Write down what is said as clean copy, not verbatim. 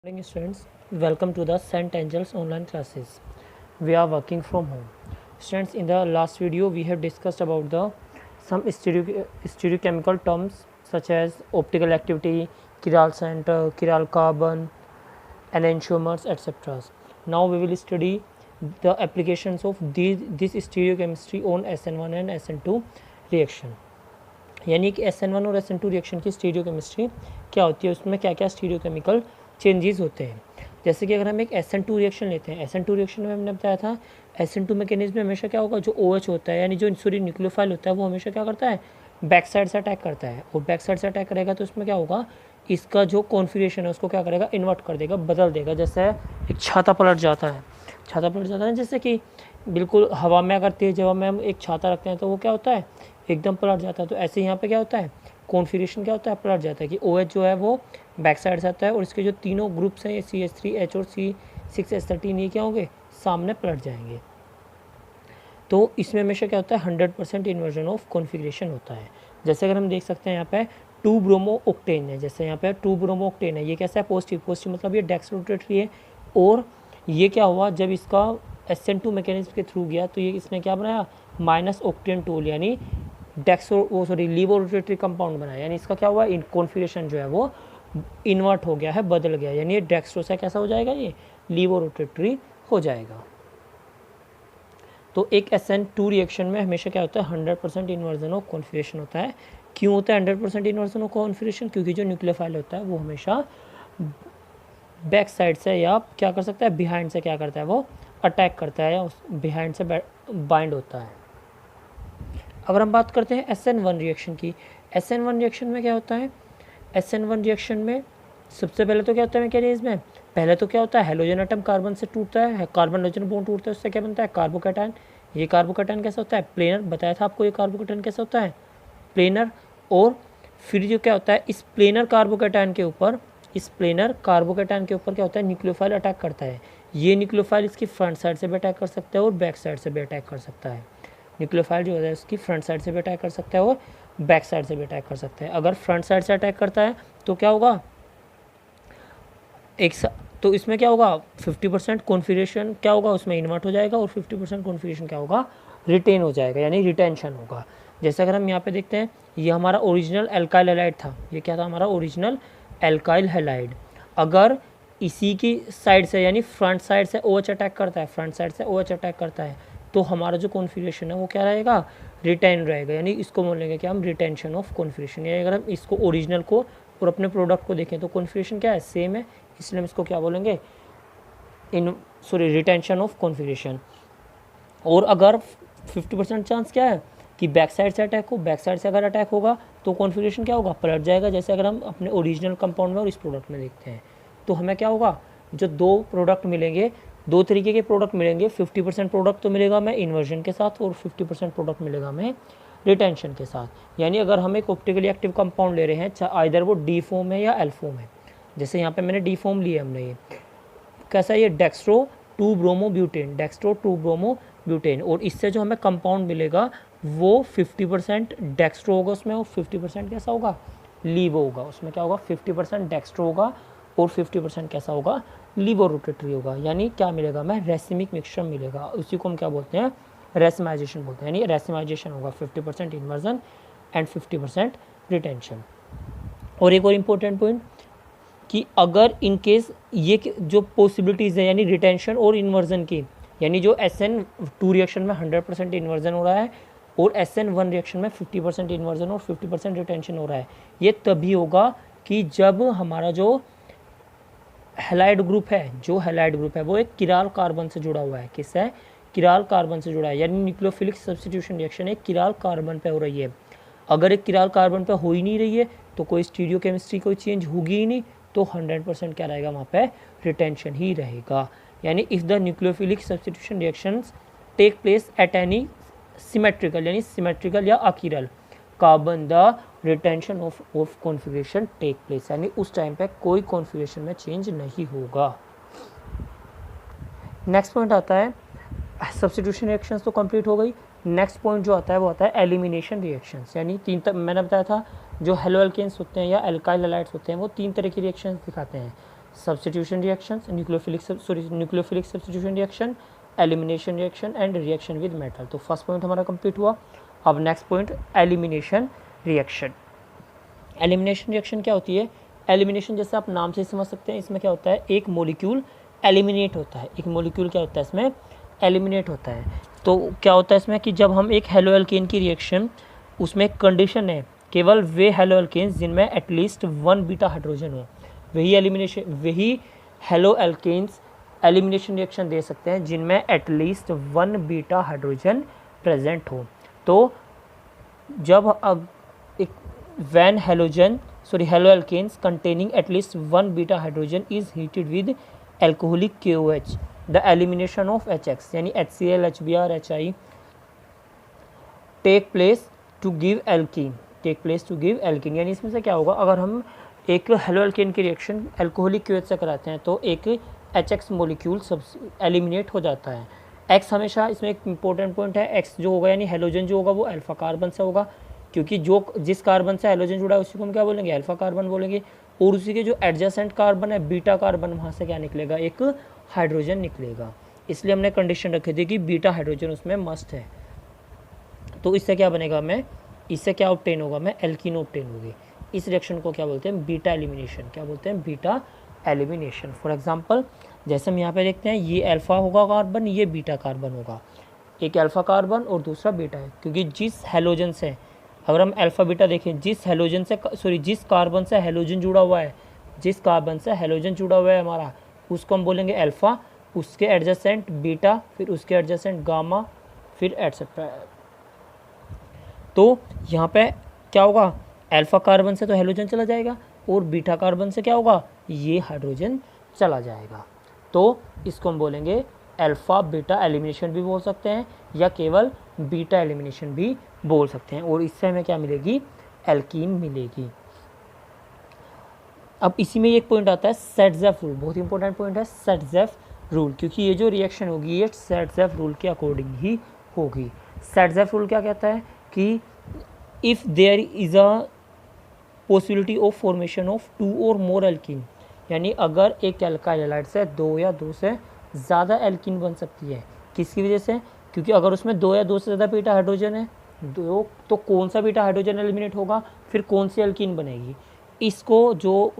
Morning students, welcome to the St. Angels online classes. We are working from home. Students, in the last video we have discussed about the some stereochemical terms such as optical activity, chiral center, chiral carbon, enantiomers, etc. Now we will study the applications of this stereochemistry on SN1 and SN2 reaction. यानी कि SN1 और SN2 reaction की stereochemistry क्या होती है, उसमें क्या क्या स्टीरियोकेमिकल चेंजेस होते हैं। जैसे कि अगर हम एक SN2 रिएक्शन लेते हैं, SN2 रिएक्शन में हमने बताया था SN2 मैकेनिज्म में हमेशा क्या होगा, जो OH होता है यानी जो सॉरी न्यूक्लियोफाइल होता है वो हमेशा क्या करता है, बैक साइड से अटैक करता है। और बैक साइड से अटैक करेगा तो उसमें क्या होगा, इसका जो कॉन्फिगरेशन है उसको क्या करेगा, इन्वर्ट कर देगा, बदल देगा। जैसे एक छाता पलट जाता है, जैसे कि बिल्कुल हवा में अगर तेज हवा में हम एक छाता रखते हैं तो वो क्या होता है, एकदम पलट जाता है। तो ऐसे यहाँ पे क्या होता है, कॉन्फिगरेशन क्या होता है, पलट जाता है कि OH जो है वो बैक साइड से आता है और इसके जो तीनों ग्रुप्स हैं CH3H और C6H13 ये क्या होंगे, सामने पलट जाएंगे। तो इसमें हमेशा क्या होता है, 100% इन्वर्जन ऑफ कॉन्फिगरेशन होता है। जैसे अगर हम देख सकते हैं यहाँ पे 2 ब्रोमो ऑक्टेन है, जैसे यहाँ पे 2 ब्रोमो ऑक्टेन है, ये कैसा है, पॉजिटिव मतलब ये डेक्सट्रोरोटेटरी है। और ये क्या हुआ, जब इसका SN2 मैकेनिज्म के थ्रू गया तो ये इसने क्या बनाया, माइनस ऑक्टेन टोल यानी लीवो रोटेटरी कंपाउंड बनाया। यानी इसका क्या हुआ, इन कॉन्फिगरेशन जो है वो इन्वर्ट हो गया है, बदल गया, यानी ये डेक्स्ट्रो से कैसा हो जाएगा, ये लीवो रोटेटरी हो जाएगा। तो एक SN2 रिएक्शन में हमेशा क्या होता है, 100% इन्वर्जन ऑफ कॉन्फिगरेशन होता है। क्यों होता है 100% इन्वर्जन ऑफ कॉन्फिगरेशन, क्योंकि जो न्यूक्लियोफाइल होता है वो हमेशा बैक साइड से या क्या कर सकता है, बिहाइंड से क्या करता है, वो अटैक करता है या उस बिहाइंड से बाइंड होता है। अगर हम बात करते हैं SN1 रिएक्शन की, SN1 रिएक्शन में क्या होता है, SN1 रिएक्शन में सबसे पहले तो क्या होता है मैकेनिज्म में, पहले तो क्या होता है, हेलोजन एटम कार्बन से टूटता है, कार्बन हाइड्रोजन बॉन्ड टूटता है, उससे क्या बनता है, कार्बोकैटायन। ये कार्बोकैटायन कैसा होता है, प्लेनर। बताया था आपको ये कार्बोकैटायन कैसा होता है, प्लेनर। और फिर जो क्या होता है, इस प्लेनर कार्बोकैटायन के ऊपर क्या होता है, न्यूक्लियोफाइल अटैक करता है। ये न्यूक्लियोफाइल इसकी फ्रंट साइड से भी अटैक कर सकता है और बैक साइड से भी अटैक कर सकता है। न्यूक्लियोफाइल जो है उसकी फ्रंट साइड से भी अटैक कर सकता है और बैक साइड से भी अटैक कर सकता है। अगर फ्रंट साइड से अटैक करता है तो क्या होगा, तो इसमें क्या होगा, 50% कॉन्फिगरेशन क्या होगा, उसमें इन्वर्ट हो जाएगा और 50% कॉन्फिगरेशन क्या होगा, रिटेन हो जाएगा, यानी रिटेंशन होगा। जैसे अगर हम यहाँ पे देखते हैं, ये हमारा ओरिजिनल एल्काइल हैलाइड था, ये क्या था हमारा ओरिजिनल एल्काइल हैलाइड। अगर इसी की साइड से यानी फ्रंट साइड से OH अटैक करता है, तो हमारा जो कॉन्फिगरेशन है वो क्या रहेगा, रिटेन रहेगा। यानी इसको बोलेंगे कि हम रिटेंशन ऑफ कॉन्फिगरेशन। यानी अगर हम इसको ओरिजिनल को और अपने प्रोडक्ट को देखें तो कॉन्फिगरेशन क्या है, सेम है, इसलिए हम इसको क्या बोलेंगे, रिटेंशन ऑफ कॉन्फिगरेशन। और अगर 50% चांस क्या है कि बैक साइड से अटैक हो, बैक साइड से अगर अटैक होगा तो कॉन्फिगरेशन क्या होगा, पलट जाएगा। जैसे अगर हम अपने ओरिजिनल कंपाउंड में और इस प्रोडक्ट में देखते हैं तो हमें क्या होगा, जो दो प्रोडक्ट मिलेंगे, दो तरीके के प्रोडक्ट मिलेंगे, 50% प्रोडक्ट तो मिलेगा हमें इन्वर्जन के साथ और 50% प्रोडक्ट मिलेगा हमें रिटेंशन के साथ। यानी अगर हम एक ऑप्टिकली एक्टिव कंपाउंड ले रहे हैं, आइदर वो डी फॉर्म है या एल फॉर्म है, जैसे यहाँ पे मैंने डी फॉर्म लिया, हमने ये कैसा है, ये डेक्स्ट्रो 2 ब्रोमोब्यूटेन, और इससे जो हमें कंपाउंड मिलेगा वो 50% डेक्स्ट्रो होगा उसमें और 50% कैसा होगा, लीवो होगा। उसमें क्या होगा, 50% डेक्स्ट्रो होगा और 50% कैसा होगा, लीवो रोटेटरी होगा। यानी क्या मिलेगा हमें, रेसिमिक मिक्सचर मिलेगा। उसी को हम क्या बोलते हैं, रेसिमाइजेशन बोलते हैं। यानी रेसिमाइजेशन होगा, 50% इन्वर्जन एंड 50% रिटेंशन। और एक और इम्पोर्टेंट पॉइंट कि अगर इन केस ये जो पॉसिबिलिटीज़ है यानी रिटेंशन और इन्वर्जन की, यानी जो SN2 रिएक्शन में 100% इन्वर्जन हो रहा है और SN1 रिएक्शन में 50% इन्वर्जन और 50% रिटेंशन हो रहा है, ये तभी होगा कि जब हमारा जो हैलाइड ग्रुप है वो एक किराल कार्बन से जुड़ा हुआ है। किससे, किराल कार्बन से जुड़ा है। यानी न्यूक्लियोफिलिक सब्स्टिट्यूशन रिएक्शन एक किराल कार्बन पे हो रही है। अगर एक किराल कार्बन पे हो ही नहीं रही है तो कोई स्टीरियोकेमिस्ट्री कोई चेंज होगी ही नहीं, तो 100% क्या रहेगा वहाँ पे, रिटेंशन ही रहेगा। यानी if the nucleophilic substitution reactions take place at any symmetrical या achiral carbon, the retention of configuration take place. यानी उस टाइम पे कोई कॉन्फिगरेशन में चेंज नहीं होगा। नेक्स्ट पॉइंट आता है, सब्स्टिट्यूशन रिएक्शंस तो कंप्लीट हो गई। नेक्स्ट पॉइंट जो आता है वो आता है एलिमिनेशन रिएक्शंस। यानी मैंने बताया था जो हेलो एल्केन्स होते हैं या एल्काइल हैलाइड्स होते हैं वो 3 तरह की रिएक्शंस दिखाते हैं। Substitution reactions, nucleophilic substitution reaction, elimination reaction and reaction with metal. तो फर्स्ट पॉइंट हमारा कंप्लीट हुआ। अब next point elimination reaction. Elimination reaction क्या होती है? एलिमिनेशन जैसे आप नाम से समझ सकते हैं, इसमें क्या होता है, एक मॉलिक्यूल एलिमिनेट होता है। एक मॉलिक्यूल क्या होता है इसमें? एलिमिनेट होता है। तो क्या होता है इसमें कि जब हम एक हेलो एल्केन की रिएक्शन, उसमें एक कंडीशन है, केवल वे हेलो एल्केन्स जिनमें एटलीस्ट 1 बीटा हाइड्रोजन हो, वही हेलो एल्केन्स एलिमिनेशन रिएक्शन दे सकते हैं जिनमें एटलीस्ट 1 बीटा हाइड्रोजन प्रेजेंट हो। तो जब एक when haloalkanes containing at least 1 beta hydrogen is heated with alcoholic KOH, the elimination of HX यानी HCl, HBr, HI take place to give alkene। यानी इसमें से क्या होगा, अगर हम एक हेलो एल्केन की रिएक्शन एल्कोहलिक KOH से कराते हैं तो एक HX मोलिक्यूल सब एलिमिनेट हो जाता है। X हमेशा इसमें एक इंपॉर्टेंट पॉइंट है, X जो होगा यानी हेलोजन जो होगा वो अल्फा कार्बन से होगा, क्योंकि जिस कार्बन से हेलोजन जुड़ा है उसी को हम क्या बोलेंगे, अल्फा कार्बन बोलेंगे। और उसी के जो एडजेसेंट कार्बन है बीटा कार्बन, वहाँ से क्या निकलेगा, एक हाइड्रोजन निकलेगा। इसलिए हमने कंडीशन रखी थी कि बीटा हाइड्रोजन उसमें मस्ट है। तो इससे क्या बनेगा, इससे क्या ऑब्टेन होगा, एल्कीन ऑब्टेन होगी। इस रिएक्शन को क्या बोलते हैं, बीटा एलिमिनेशन। क्या बोलते हैं, बीटा एलिमिनेशन। फॉर एग्जाम्पल जैसे हम यहाँ पे देखते हैं, ये अल्फा होगा कार्बन, ये बीटा कार्बन होगा, एक अल्फा कार्बन और दूसरा बीटा है। क्योंकि जिस हेलोजन से, अगर हम अल्फा बीटा देखें, जिस कार्बन से हेलोजन जुड़ा हुआ है, हमारा, उसको हम बोलेंगे अल्फा, उसके एडजेसेंट बीटा, फिर उसके एडजेसेंट गामा, फिर एटसेट्रा। तो यहाँ पे क्या होगा, अल्फा कार्बन से तो हेलोजन चला जाएगा और बीटा कार्बन से क्या होगा, ये हाइड्रोजन चला जाएगा। तो इसको हम बोलेंगे अल्फा बीटा एलिमिनेशन भी बोल सकते हैं या केवल बीटा एलिमिनेशन भी बोल सकते हैं। और इससे हमें क्या मिलेगी, एल्कीन मिलेगी। अब इसी में एक पॉइंट आता है सेटजेफ रूल, बहुत इंपॉर्टेंट पॉइंट है सेटजेफ रूल, क्योंकि ये जो रिएक्शन होगी ये सेटजेफ रूल के अकॉर्डिंग ही होगी। सेटजेफ रूल क्या कहता है कि if there is a possibility of formation of 2 और मोर एल्कीन, यानी अगर एक एल्काइल हैलाइड से 2 या 2 से ज़्यादा एल्कीन बन सकती है। किसकी वजह से, क्योंकि अगर उसमें 2 या 2 से ज़्यादा बीटा हाइड्रोजन है, तो कौन सा बीटा हाइड्रोजन एलिमिनेट होगा, फिर कौन सी एल्कीन बनेगी। इसको जो